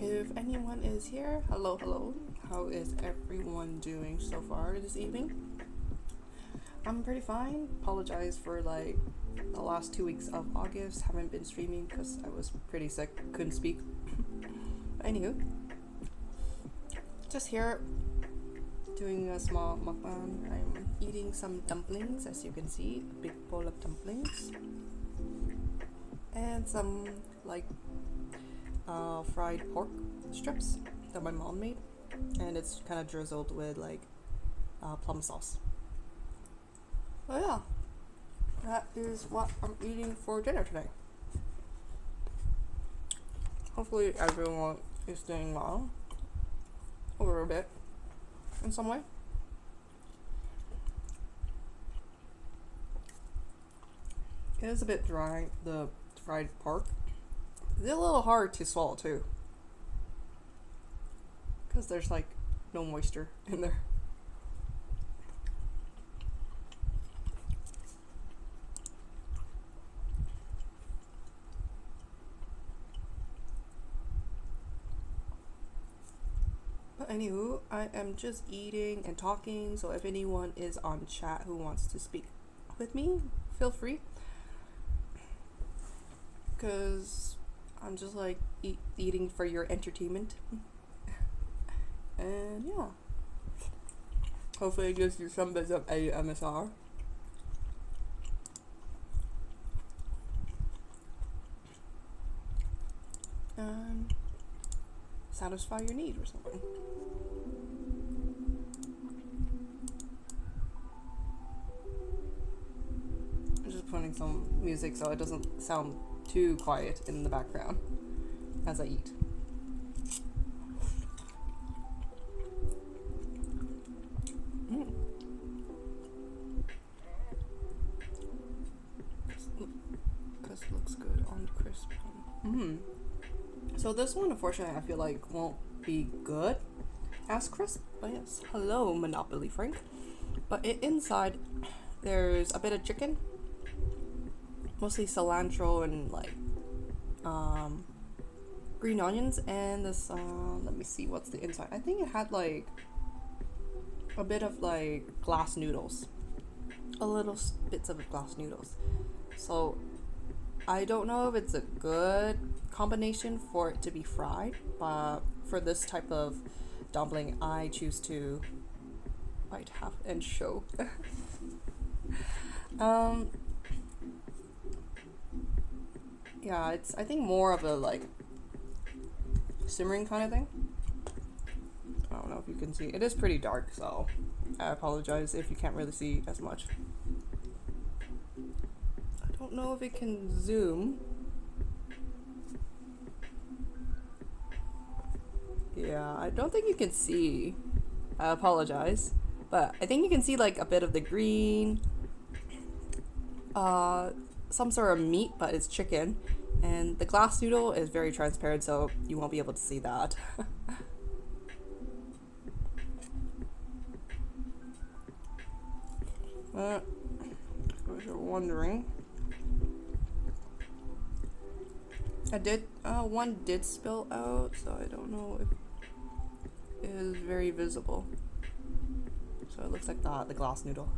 If anyone is here, hello, hello. How is everyone doing so far this evening? I'm pretty fine. Apologize for like the last 2 weeks of August. Haven't been streaming because I was pretty sick, couldn't speak. Anywho, just here doing a small mukbang. I'm eating some dumplings, as you can see, a big bowl of dumplings, and some like fried pork strips that my mom made, and it's kind of drizzled with like plum sauce. Oh yeah, that is what I'm eating for dinner today. Hopefully everyone is doing well a little bit in some way. It is a bit dry, the fried pork. It's a little hard to swallow too, because there's like no moisture in there. But anywho, I am just eating and talking, so if anyone is on chat who wants to speak with me, feel free, because I'm just like eating for your entertainment. And yeah, hopefully it gives you some bits of AMSR. And satisfy your need or something. I'm just putting some music so it doesn't sound too quiet in the background as I eat. This looks good on crisp. So this one, unfortunately, I feel like won't be good as crisp. But yes, hello, Monopoly Frank. But inside, there's a bit of chicken, mostly cilantro and like green onions, and this let me see what's the inside. I think it had like a bit of like glass noodles, a little bits of glass noodles. So I don't know if it's a good combination for it to be fried, but for this type of dumpling I choose to bite half and show. Yeah, it's I think more of a like simmering kind of thing. I don't know if you can see. It is pretty dark, so I apologize if you can't really see as much. I don't know if it can zoom. Yeah, I don't think you can see. I apologize. But I think you can see like a bit of the green, some sort of meat, but it's chicken. And the glass noodle is very transparent, so you won't be able to see that. If you're wondering, one did spill out, so I don't know if it is very visible. So it looks like the glass noodle.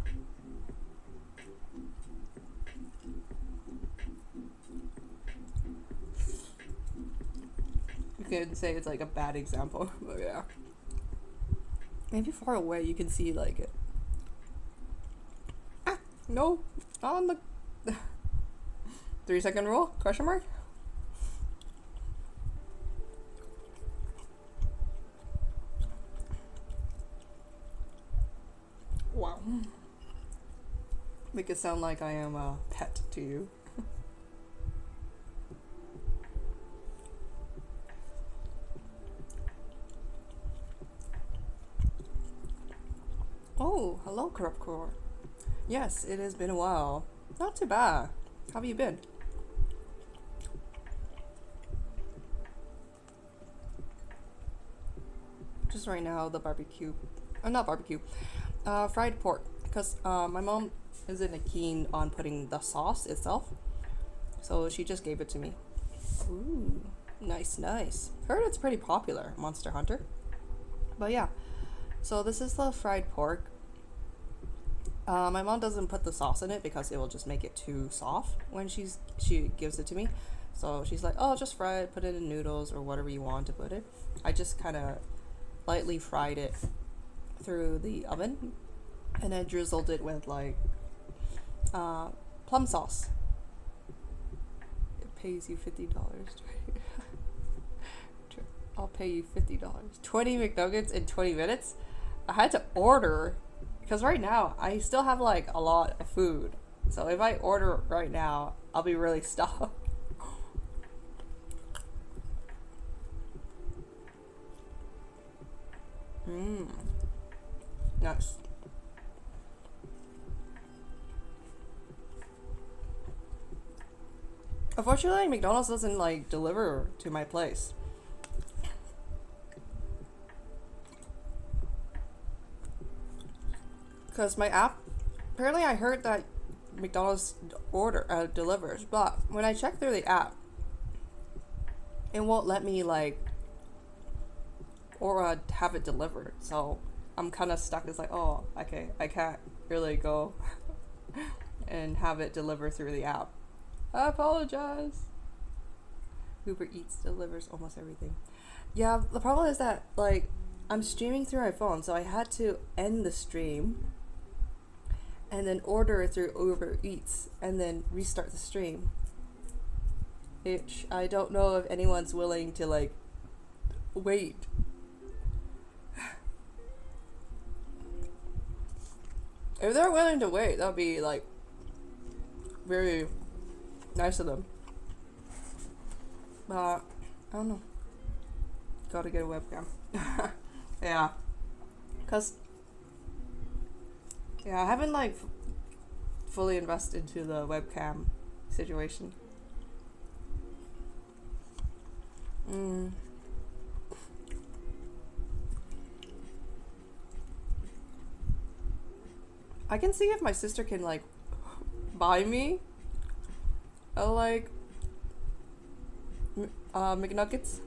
You could say it's like a bad example, but yeah. Maybe far away you can see like it. Ah, no, on the 3-second rule? Question mark? Wow. Make it sound like I am a pet to you. Oh, hello, Corrupcore. Yes, it has been a while. Not too bad. How have you been? Just right now, the barbecue. Not barbecue. Fried pork. Because my mom isn't keen on putting the sauce itself. So she just gave it to me. Ooh, nice, nice. Heard it's pretty popular, Monster Hunter. But yeah, so this is the fried pork. My mom doesn't put the sauce in it because it will just make it too soft when she gives it to me. So she's like, oh, just fry it, put it in noodles or whatever you want to put it. I just kind of lightly fried it through the oven and then drizzled it with like plum sauce. It pays you $50. I'll pay you $50. 20 McNuggets in 20 minutes? I had to order because right now I still have like a lot of food. So if I order right now, I'll be really stuffed. Mmm. Nice. Unfortunately, McDonald's doesn't like deliver to my place. Because my app, apparently I heard that McDonald's delivers, but when I check through the app, it won't let me like have it delivered. So I'm kind of stuck. It's like, oh, okay, I can't really go and have it delivered through the app. I apologize. Uber Eats delivers almost everything. Yeah, the problem is that like I'm streaming through my phone, so I had to end the stream and then order it through Uber Eats and then restart the stream. Which I don't know if anyone's willing to like wait. If they're willing to wait, that'd be like very nice of them. But I don't know. Gotta get a webcam. Yeah. Cause yeah, I haven't like fully invested into the webcam situation. I can see if my sister can like buy me like McNuggets.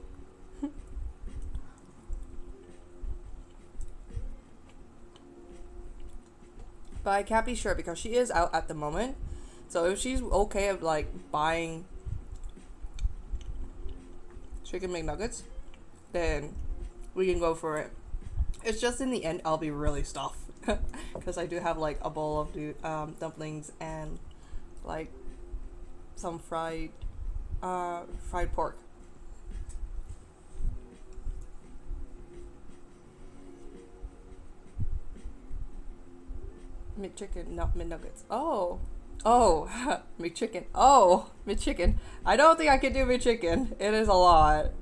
But I can't be sure because she is out at the moment. So if she's okay of like buying chicken McNuggets, then we can go for it. It's just in the end I'll be really stuffed because I do have like a bowl of dumplings and like some fried pork. McChicken, not McNuggets. Oh, McChicken. Oh, McChicken. I don't think I can do McChicken. It is a lot.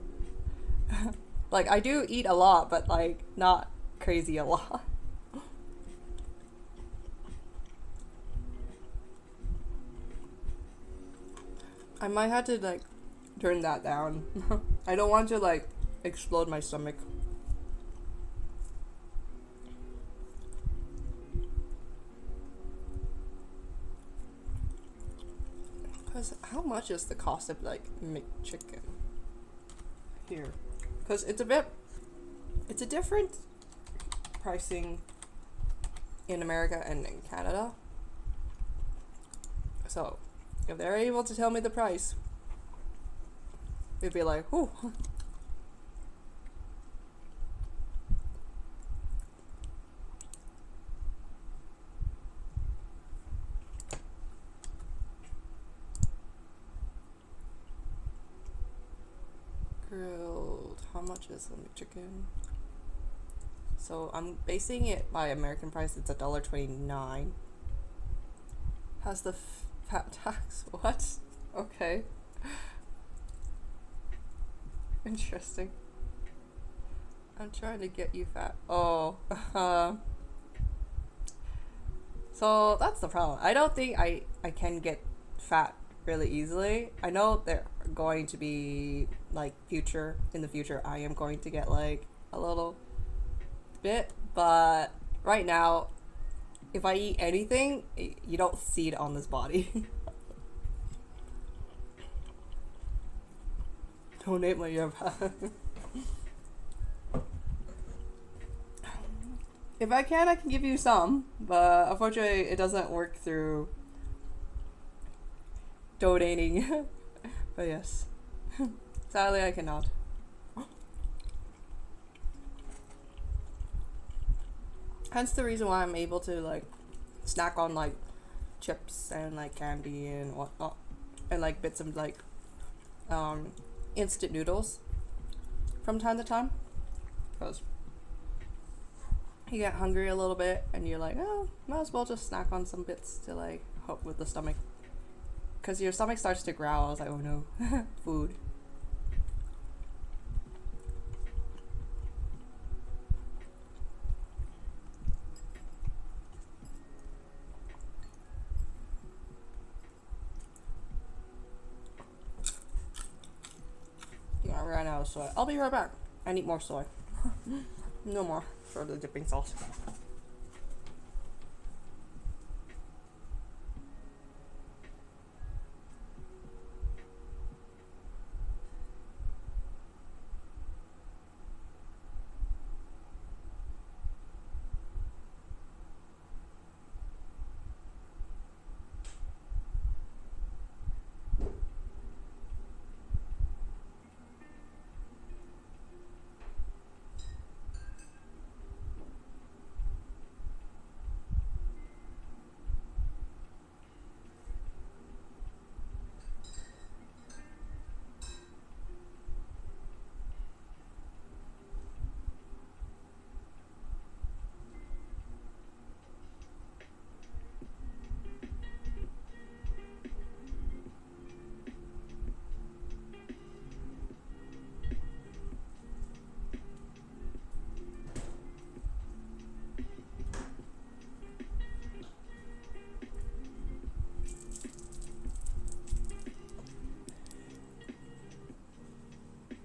Like I do eat a lot, but like not crazy a lot. I might have to like turn that down. I don't want to like explode my stomach. Cause how much is the cost of like McChicken here? Cause it's a different pricing in America and in Canada. So if they're able to tell me the price, it'd be like, whew. Grilled. How much is the McChicken? So I'm basing it by American price. It's $1.29. Has the fat tax? What? Okay. Interesting. I'm trying to get you fat. Oh. So that's the problem. I don't think I can get fat really easily. I know they're going to be like in the future I am going to get like a little bit, but right now if I eat anything, you don't see it on this body. Donate my ear. If I can give you some, but unfortunately it doesn't work through donating. But yes, sadly I cannot. Hence the reason why I'm able to like snack on like chips and like candy and whatnot, and like bits of like instant noodles from time to time, because you get hungry a little bit and you're like, oh, might as well just snack on some bits to like help with the stomach, because your stomach starts to growl. I was like, oh no. Food. Yeah, I ran out of soy. I'll be right back. I need more soy. No more for the dipping sauce.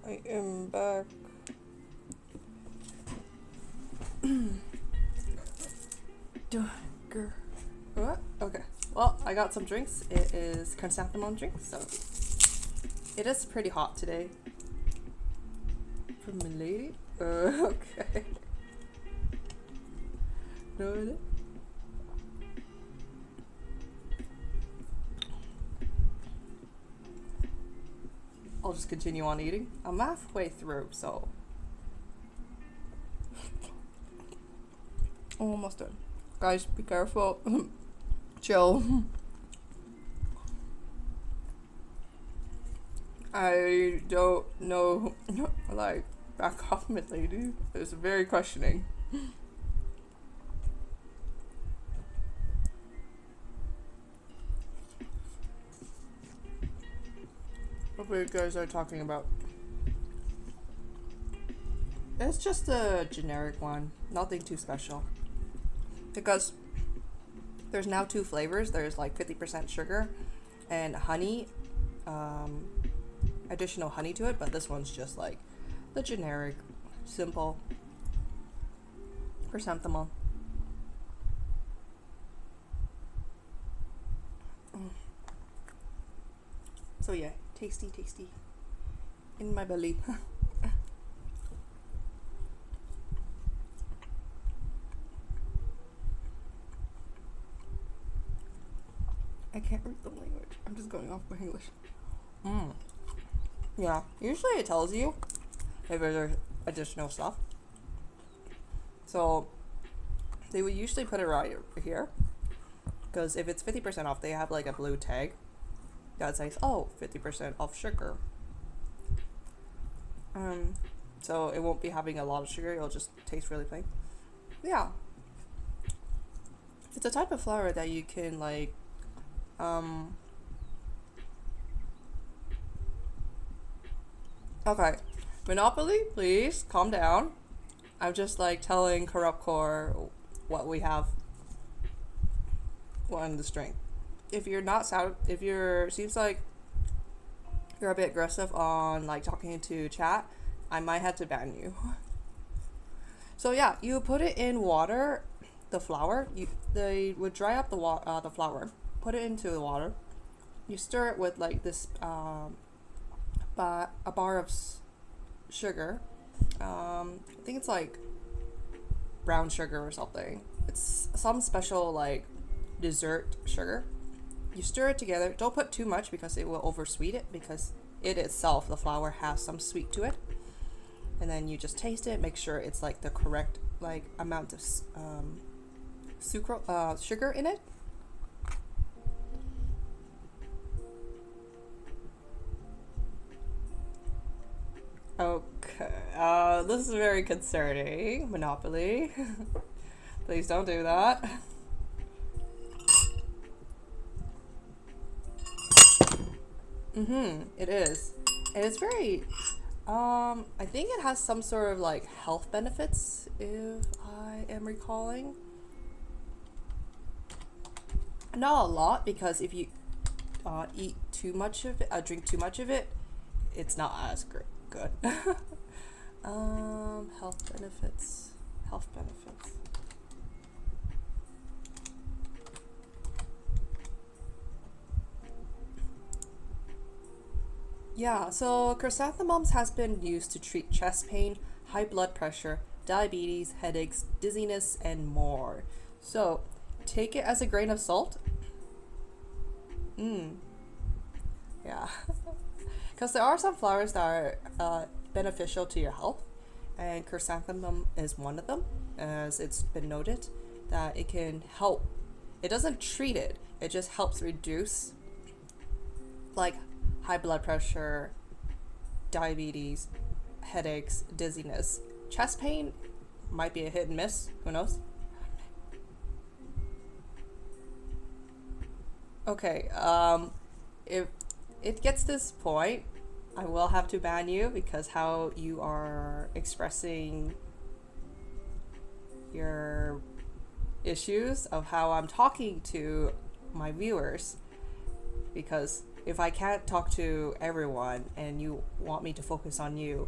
I am back. What? Okay. Well, I got some drinks. It is chrysanthemum drink, so it is pretty hot today. From Milady? Okay. No, is it? I'll just continue on eating. I'm halfway through, so almost done. Guys, be careful. Chill. I don't know. Like, back off, my lady. It's very questioning. What you guys are talking about? It's just a generic one. Nothing too special. Because there's now 2 flavors. There's like 50% sugar and honey, additional honey to it, but this one's just like the generic, simple chrysanthemum. So yeah, tasty, tasty in my belly. I can't read the language. I'm just going off my English. Yeah, usually it tells you if there's additional stuff. So they would usually put it right here, because if it's 50% off, they have like a blue tag that says, oh, 50% off sugar. So it won't be having a lot of sugar. It'll just taste really plain. yeah, it's a type of flour that you can like um okay. Monopoly, please calm down. I'm just like telling Corrupt Core what we have on the string. If you're not if you're seems like you're a bit aggressive on like talking to chat, I might have to ban you. So yeah, you put it in water, the flour. They would dry up the flour, put it into the water. You stir it with like this a bar of sugar. I think it's like brown sugar or something. It's some special like dessert sugar. You stir it together. Don't put too much because it will oversweet it, because it itself, the flour, has some sweet to it. And then you just taste it, make sure it's like the correct like amount of sugar in it. Okay, this is very concerning, Monopoly. Please don't do that. It is. And it's very, I think it has some sort of like health benefits, if I am recalling. Not a lot, because if you eat too much of it, drink too much of it, it's not as good. Health benefits. Health benefits. Yeah, so chrysanthemums has been used to treat chest pain, high blood pressure, diabetes, headaches, dizziness, and more. So, take it as a grain of salt. Yeah. Because there are some flowers that are beneficial to your health, and chrysanthemum is one of them, as it's been noted that it can help. It doesn't treat it, it just helps reduce like high blood pressure, diabetes, headaches, dizziness. Chest pain might be a hit and miss, who knows? Okay, if it gets this point, I will have to ban you, because how you are expressing your issues of how I'm talking to my viewers, because if I can't talk to everyone and you want me to focus on you,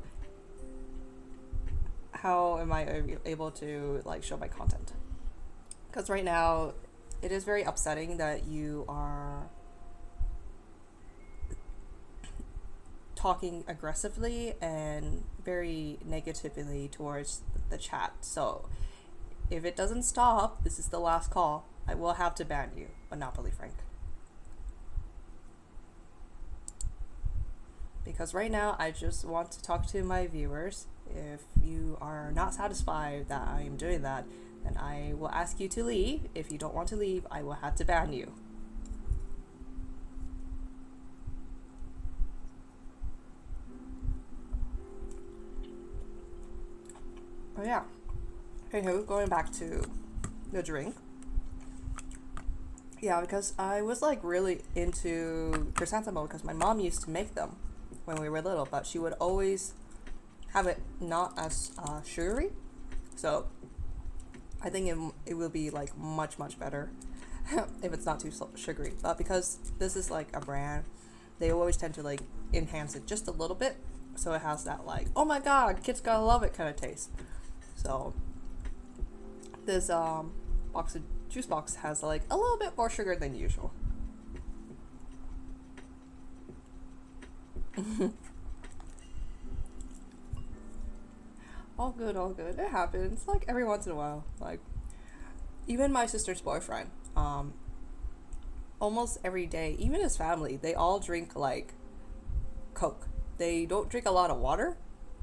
how am I able to like show my content? Because right now it is very upsetting that you are talking aggressively and very negatively towards the chat. So if it doesn't stop, this is the last call. I will have to ban you, Monopoly Frank. Because right now I just want to talk to my viewers. If you are not satisfied that I am doing that, then I will ask you to leave. If you don't want to leave, I will have to ban you. Oh yeah. Anywho, going back to the drink. Yeah, because I was like really into chrysanthemum because my mom used to make them when we were little, but she would always have it not as sugary. So I think it will be like much better if it's not too sugary. But because this is like a brand, they always tend to like enhance it just a little bit, so it has that like, oh my god, kids gotta love it kind of taste. So this juice box has like a little bit more sugar than usual. All good, all good. It happens like every once in a while. Like even my sister's boyfriend, almost every day, even his family, they all drink like Coke. They don't drink a lot of water,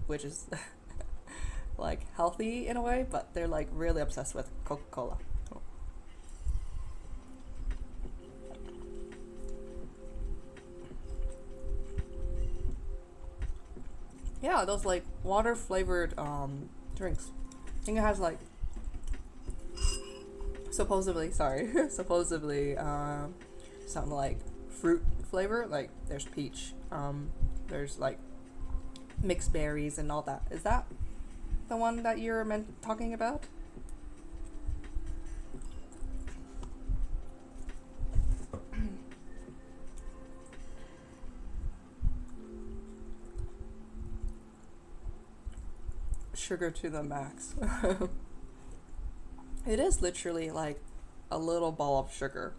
which is like healthy in a way, but they're like really obsessed with Coca-Cola. Yeah, those like water flavored drinks. I think it has like supposedly, sorry, supposedly, something like fruit flavor. Like there's peach, there's like mixed berries and all that. Is that the one that you're talking about? Sugar to the max. It is literally like a little ball of sugar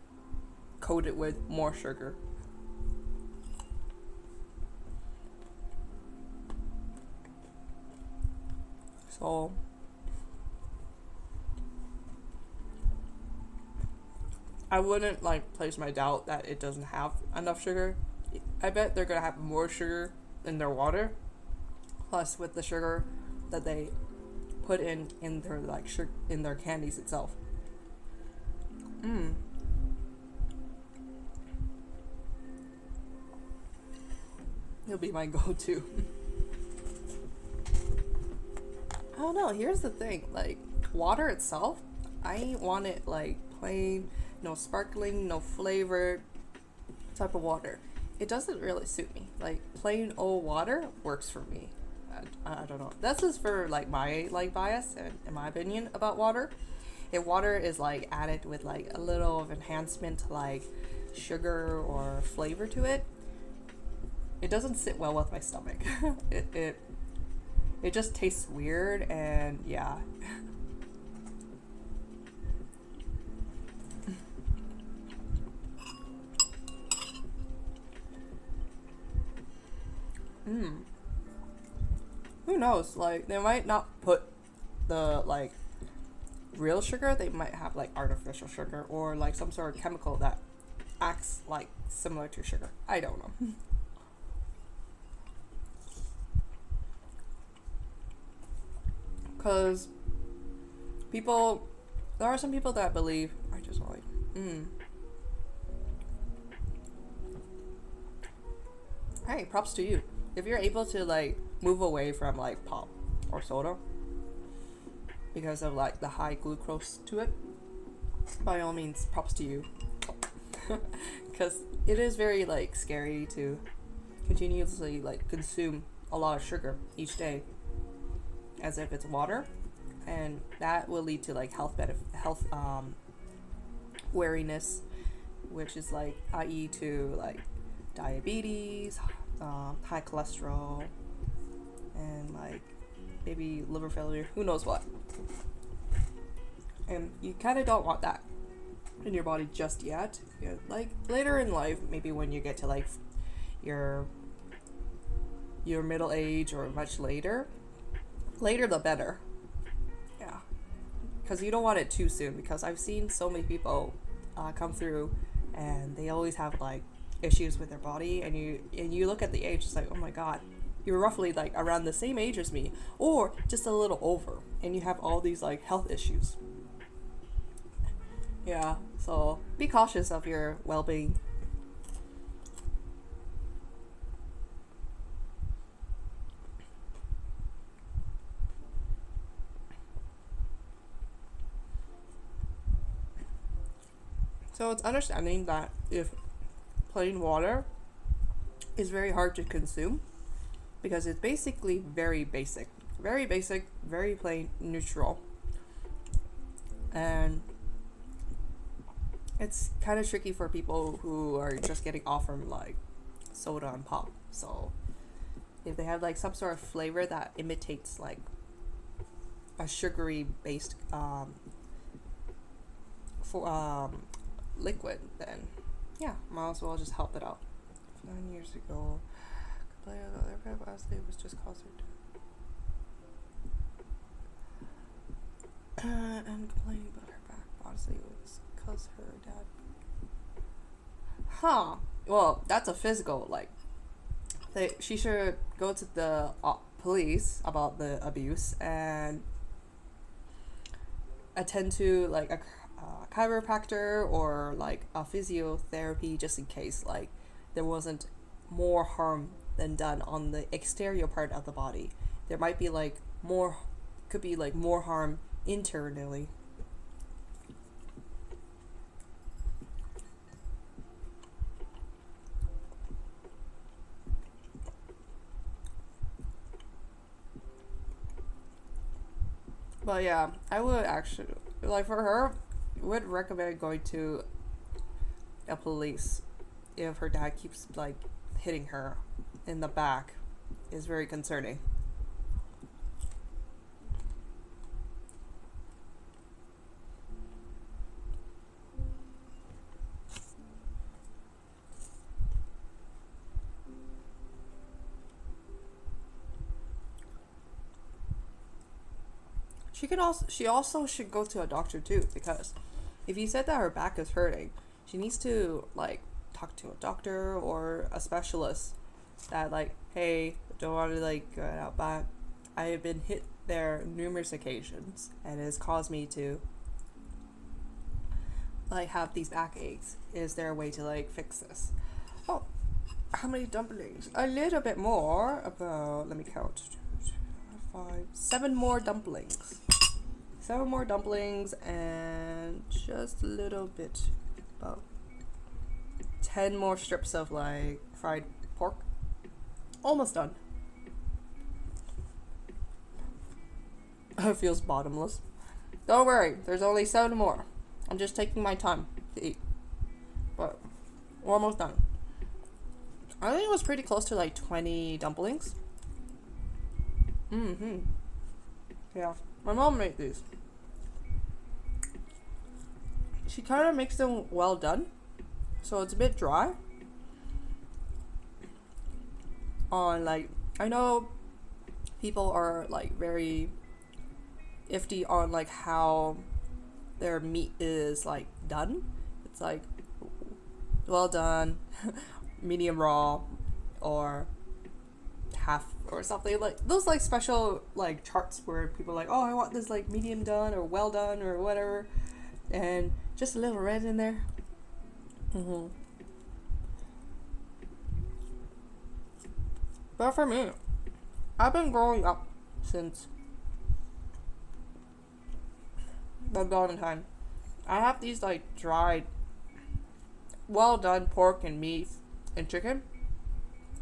coated with more sugar. So I wouldn't like place my doubt that it doesn't have enough sugar. I bet they're gonna have more sugar in their water, plus with the sugar that they put in their like in their candies itself. Mm. It'll be my go-to. I don't know. Here's the thing: like water itself, I want it like plain, no sparkling, no flavored type of water. It doesn't really suit me. Like plain old water works for me. I don't know. This is for like my like bias and in my opinion about water. If water is like added with like a little of enhancement like sugar or flavor to it, it doesn't sit well with my stomach. It just tastes weird and yeah. Mm. Who knows? Like they might not put the like real sugar. They might have like artificial sugar or like some sort of chemical that acts like similar to sugar. I don't know. Because people, there are some people that believe. I just like, hey, props to you. If you're able to like move away from like pop or soda because of like the high glucose to it, by all means, props to you. Because it is very like scary to continuously like consume a lot of sugar each day as if it's water, and that will lead to like health wariness, which is like i.e. to like diabetes, high cholesterol, and like maybe liver failure, who knows what. And you kind of don't want that in your body just yet. Like later in life, maybe when you get to like your middle age or much later the better. Yeah, because you don't want it too soon, because I've seen so many people come through and they always have like issues with their body, and you look at the age, it's like, oh my god, you're roughly like around the same age as me or just a little over, and you have all these like health issues. Yeah, so be cautious of your well-being. So it's understanding that if plain water is very hard to consume, because it's basically very basic, very plain, neutral, and it's kind of tricky for people who are just getting off from like soda and pop. So if they have like some sort of flavor that imitates like a sugary based for liquid, then yeah, might as well just help it out. 9 years ago, was just closer to and complaining about her back. Honestly, it was because her dad. Huh. Well, that's a physical like. She should go to the police about the abuse and attend to like a chiropractor or like a physiotherapy, just in case like there wasn't more harm than done on the exterior part of the body. There might be like more harm internally. But yeah, I would actually like for her would recommend going to a police if her dad keeps like hitting her in the back is very concerning. She also should go to a doctor too because if you said that her back is hurting, she needs to like talk to a doctor or a specialist that like, hey, don't want to like go out, but I have been hit there numerous occasions and it has caused me to like have these backaches. Is there a way to like fix this? Oh, how many dumplings? A little bit more. About, let me count. 5, 7 more dumplings. 7 more dumplings and just a little bit, about 10 more strips of like fried pork. Almost done. It feels bottomless. Don't worry, there's only 7 more. I'm just taking my time to eat. But we're almost done. I think it was pretty close to like 20 dumplings. Mm-hmm. Yeah. My mom made these. She kind of makes them well done. So it's a bit dry. On like, I know people are like very iffy on like how their meat is like done. It's like well done, medium raw, or half or something like those like special like charts where people are like, oh, I want this like medium done or well done or whatever, and just a little red in there. Mm-hmm. But for me, I've been growing up since the golden time. I have these like dried, well done pork and meat and chicken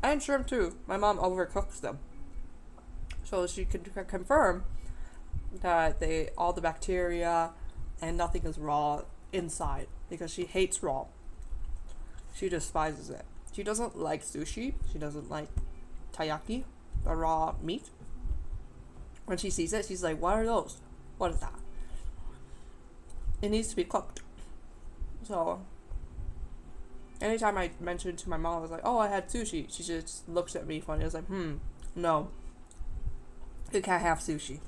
and shrimp too. My mom overcooks them, so she can confirm that they all the bacteria and nothing is raw inside because she hates raw. She despises it. She doesn't like sushi. She doesn't like taiyaki, the raw meat. When she sees it, she's like, "What are those? What is that?" It needs to be cooked. So anytime I mentioned to my mom, I was like, "Oh, I had sushi," she just looks at me funny. I was like, no, you can't have sushi."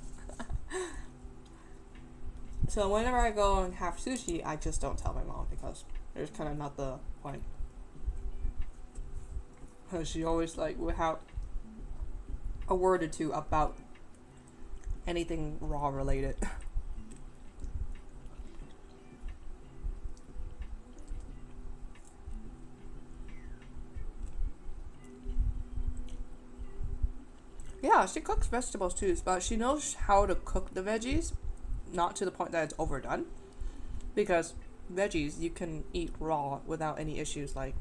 So whenever I go and have sushi, I just don't tell my mom because there's kind of not the point. She always like would have a word or two about anything raw related. Yeah, she cooks vegetables too, but she knows how to cook the veggies, not to the point that it's overdone. Because veggies you can eat raw without any issues like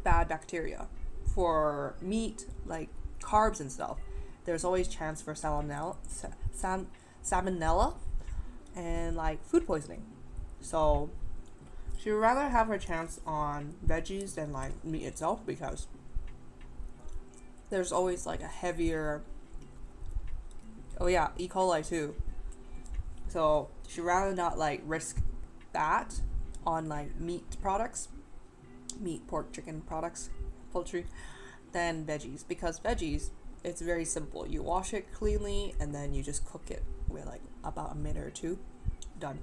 bad bacteria. For meat, like carbs and stuff, there's always chance for salmonella and like food poisoning. So she would rather have her chance on veggies than like meat itself because there's always like a heavier, oh yeah, E. coli too. So she'd rather not like risk that on like meat products, meat, pork, chicken products, poultry, than veggies because veggies, it's very simple. You wash it cleanly and then you just cook it with like about a minute or two. Done.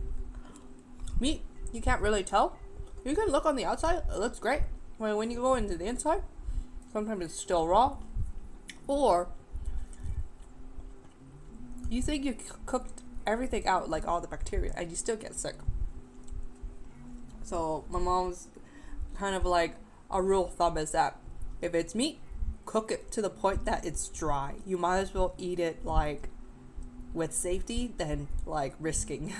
Meat, you can't really tell. You can look on the outside, it looks great. When you go into the inside, sometimes it's still raw. Or you think you cooked everything out, like all the bacteria, and you still get sick. So my mom's kind of like a rule of thumb is that if it's meat, cook it to the point that it's dry. You might as well eat it like with safety than like risking.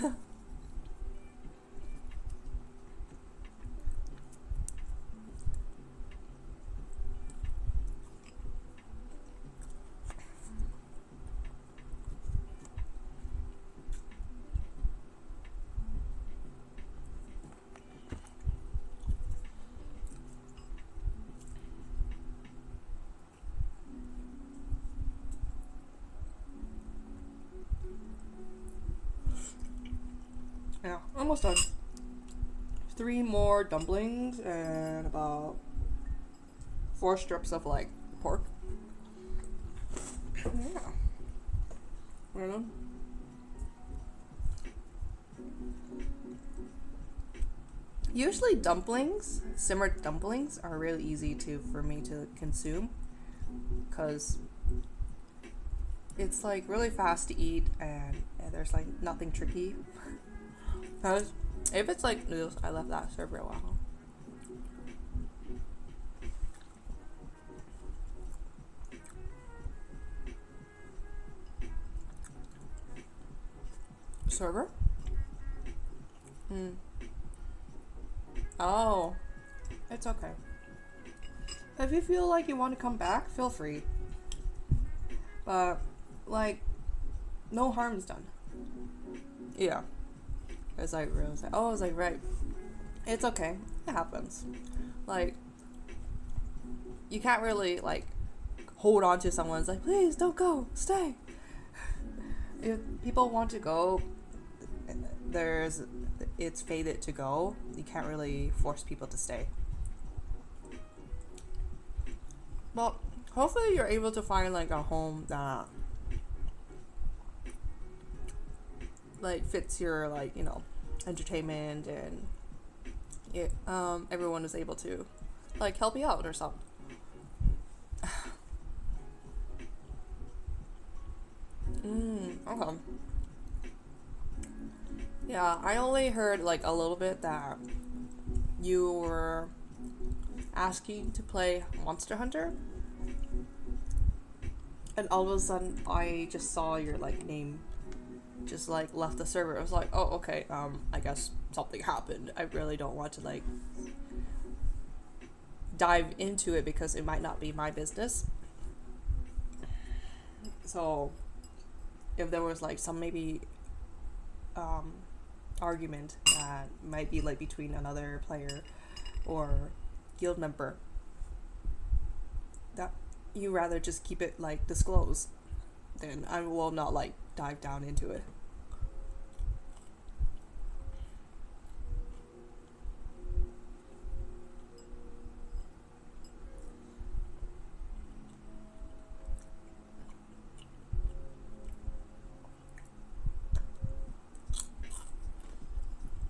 Yeah, almost done. 3 more dumplings and about 4 strips of like pork. Yeah. We're done. Usually dumplings, simmered dumplings, are really easy to for me to consume because it's like really fast to eat and there's like nothing tricky. Because if it's like noodles, I left that serve real well. Server? Hmm. Oh, it's okay. If you feel like you want to come back, feel free. But like, no harm's done. Yeah. It's like real. Like, oh, I was like, right. It's okay. It happens. Like, you can't really like hold on to someone's like, please don't go, stay. If people want to go, there's it's fated to go. You can't really force people to stay. Well, hopefully you're able to find like a home that like fits your like entertainment and everyone is able to like help you out or something. Okay. Yeah, I only heard like a little bit that you were asking to play Monster Hunter, and all of a sudden I just saw your like name just like left the server. I was like, oh okay, I guess something happened. I really don't want to like dive into it because it might not be my business. So if there was like some maybe um argument that might be like between another player or guild member, that you rather just keep it like disclosed, then I will not like dive down into it.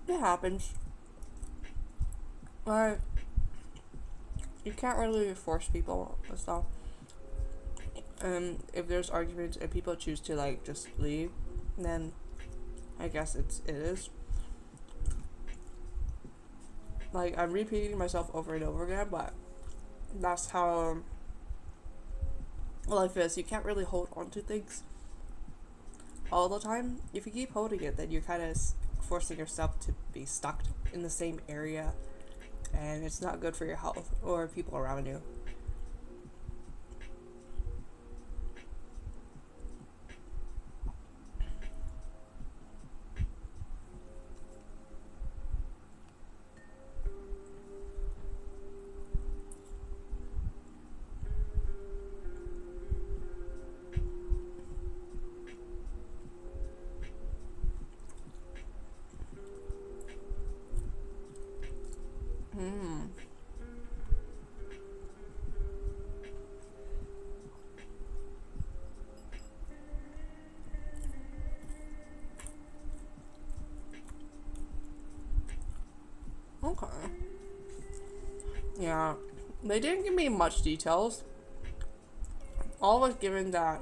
It happens. Like, you can't really force people and stuff. And if there's arguments and people choose to like just leave, then I guess it is. Like, I'm repeating myself over and over again, but that's how life is. You can't really hold on to things all the time. If you keep holding it, then you're kind of forcing yourself to be stuck in the same area, and it's not good for your health or people around you. Hmm. Okay. Yeah. They didn't give me much details. All was given that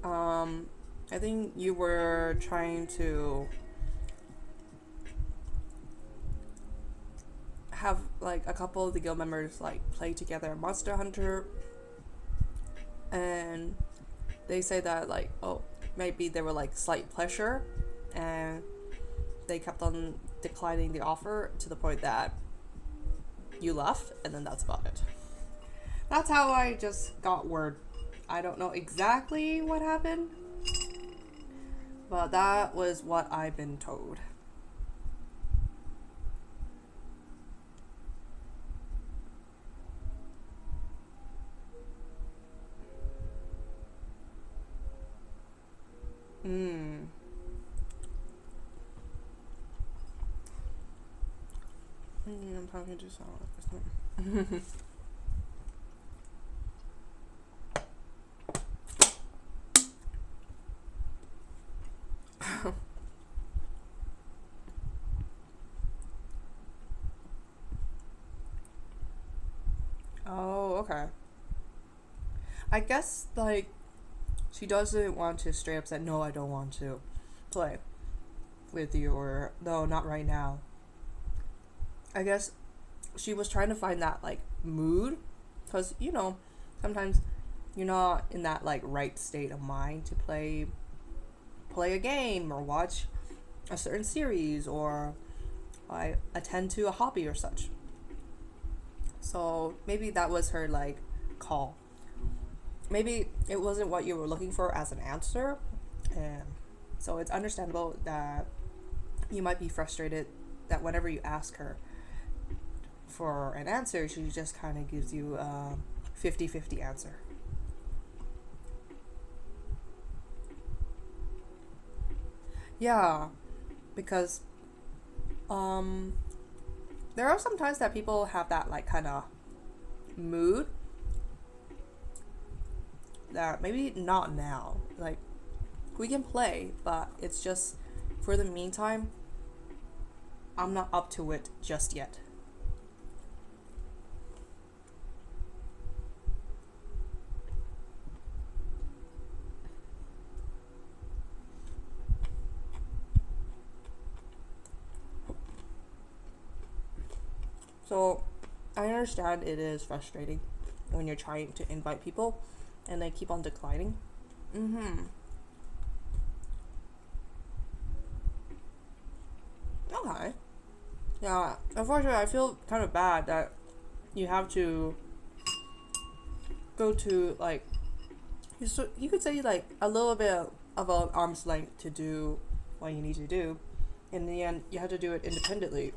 um I think you were trying to have like a couple of the guild members like play together Monster Hunter, and they say that like, oh, maybe they were like slight pressure and they kept on declining the offer to the point that you left, and then that's about it. That's how I just got word. I don't know exactly what happened, but that was what I've been told. Mm. I'm talking to someone. Oh, okay. I guess like she doesn't want to straight up say no, I don't want to play with you, or no, not right now. I guess she was trying to find that like mood, because sometimes you're not in that like right state of mind to play a game or watch a certain series or I attend to a hobby or such. So maybe that was her like call. Maybe it wasn't what you were looking for as an answer, and so it's understandable that you might be frustrated that whenever you ask her for an answer, she just kind of gives you a 50-50 answer. Yeah, because um there are some times that people have that like kind of mood that maybe not now. Like we can play, but it's just for the meantime, I'm not up to it just yet. So I understand it is frustrating when you're trying to invite people and they keep on declining. Mm-hmm. Okay. Yeah, unfortunately, I feel kind of bad that you have to go to like you could say like a little bit of an arm's length to do what you need to do. In the end, you have to do it independently.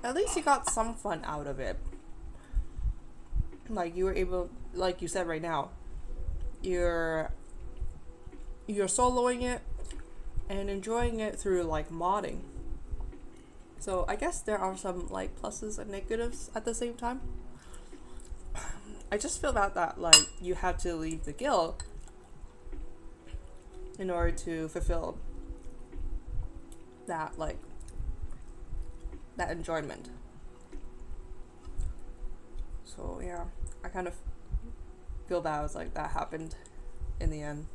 At least you got some fun out of it. Like you were able, like you said right now, you're you're soloing it and enjoying it through like modding. So I guess there are some like pluses and negatives at the same time. I just feel that like you have to leave the guild in order to fulfill that like that enjoyment. So yeah, I kind of feel bad was like that happened in the end.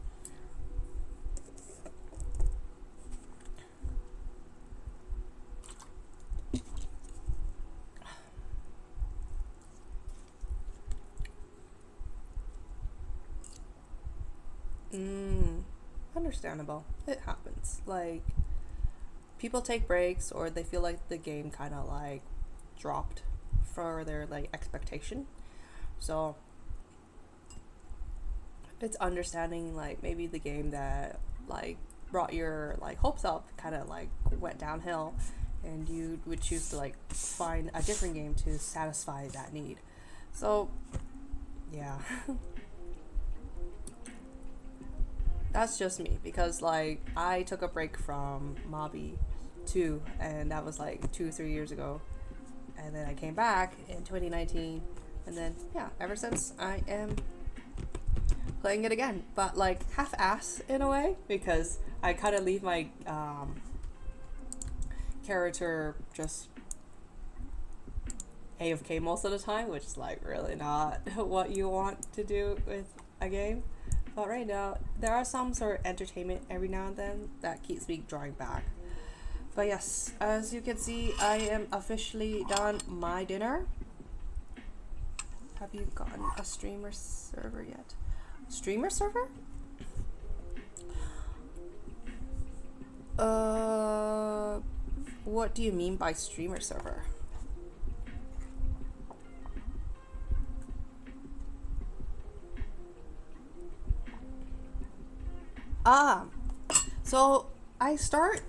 Mm, understandable. It happens. Like people take breaks or they feel like the game kind of like dropped for their like expectation. So it's understanding like maybe the game that like brought your like hopes up kind of like went downhill and you would choose to like find a different game to satisfy that need. So yeah. That's just me because like I took a break from Mobby 2 and that was like 2 3 years ago, and then I came back in 2019, and then yeah, ever since I am playing it again, but like half-ass in a way because I kind of leave my character just AFK most of the time, which is like really not what you want to do with a game. But right now, there are some sort of entertainment every now and then that keeps me drawing back. But yes, as you can see, I am officially done my dinner. Have you gotten a streamer server yet? Streamer server? What do you mean by streamer server? Ah, so I started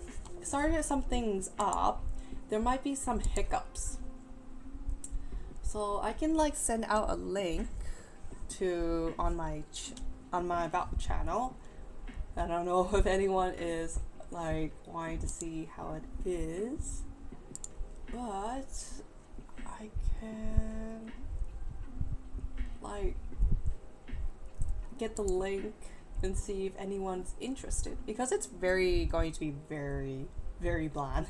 some things up. There might be some hiccups. So I can like send out a link to on my about channel I don't know if anyone is like wanting to see how it is, but I can like get the link and see if anyone's interested, because it's going to be very bland.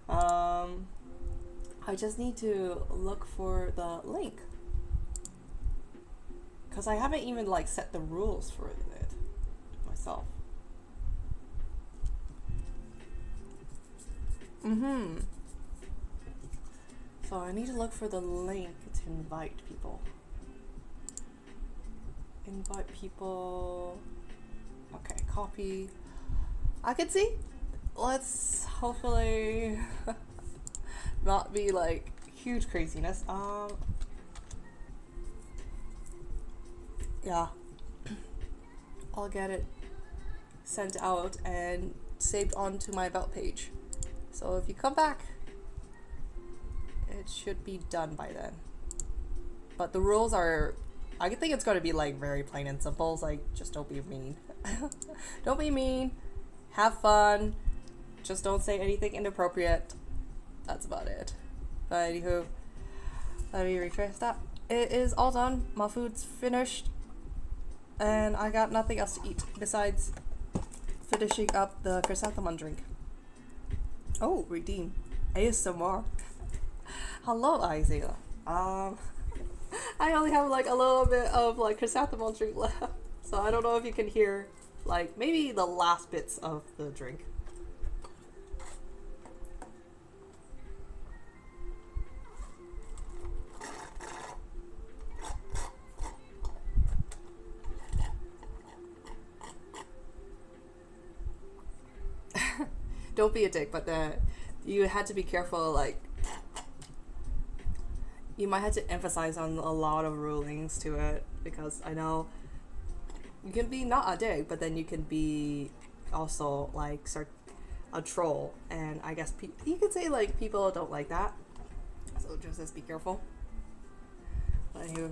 I just need to look for the link, because I haven't even like set the rules for it myself. So I need to look for the link to invite people. Invite people. Okay, copy. I can see. Let's hopefully not be like huge craziness. Yeah. I'll get it sent out and saved onto my about page. So if you come back, it should be done by then. But the rules are, I think it's going to be like very plain and simple. It's like, just don't be mean. Don't be mean. Have fun. Just don't say anything inappropriate. That's about it. But anywho, let me refresh that. It is all done. My food's finished. And I got nothing else to eat besides finishing up the chrysanthemum drink. Oh, redeem. ASMR. Hello, Isaiah. I only have like a little bit of like chrysanthemum drink left. So I don't know if you can hear like maybe the last bits of the drink. Don't be a dick, but you had to be careful, like you might have to emphasize on a lot of rulings to it, because I know you can be not a dick, but then you can be also like a troll, and I guess you could say like people don't like that, so just be careful. But anyway,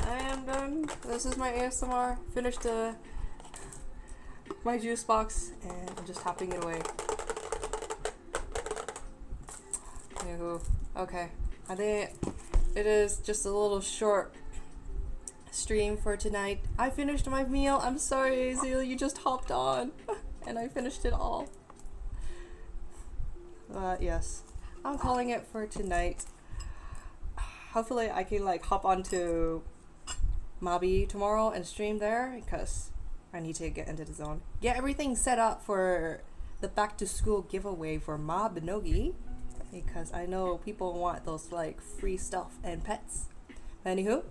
I am done. This is my ASMR. Finished my juice box, and I'm just tapping it away. Anywho, okay, I think it is just a little short stream for tonight. I finished my meal. I'm sorry, Azil, you just hopped on and I finished it all. But yes, I'm calling it for tonight. Hopefully I can like hop onto Mabi tomorrow and stream there, because I need to get into the zone. Get everything set up for the back to school giveaway for Ma Binogi, because I know people want those like free stuff and pets. Anywho,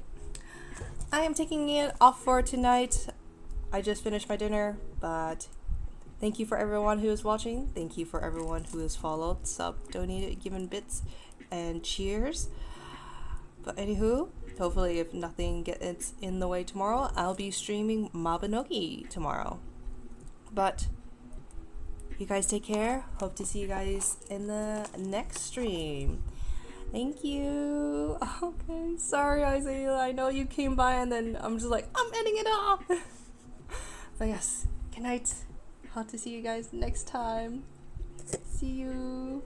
I am taking it off for tonight. I just finished my dinner, but thank you for everyone who is watching. Thank you for everyone who has followed, sub, donated, given bits, and cheers. But anywho, hopefully if nothing gets in the way tomorrow, I'll be streaming Mabinogi tomorrow. But you guys take care. Hope to see you guys in the next stream. Thank you. Okay, sorry Isaiah, I know you came by and then I'm just like, I'm ending it off. But yes, good night. Hope to see you guys next time. See you.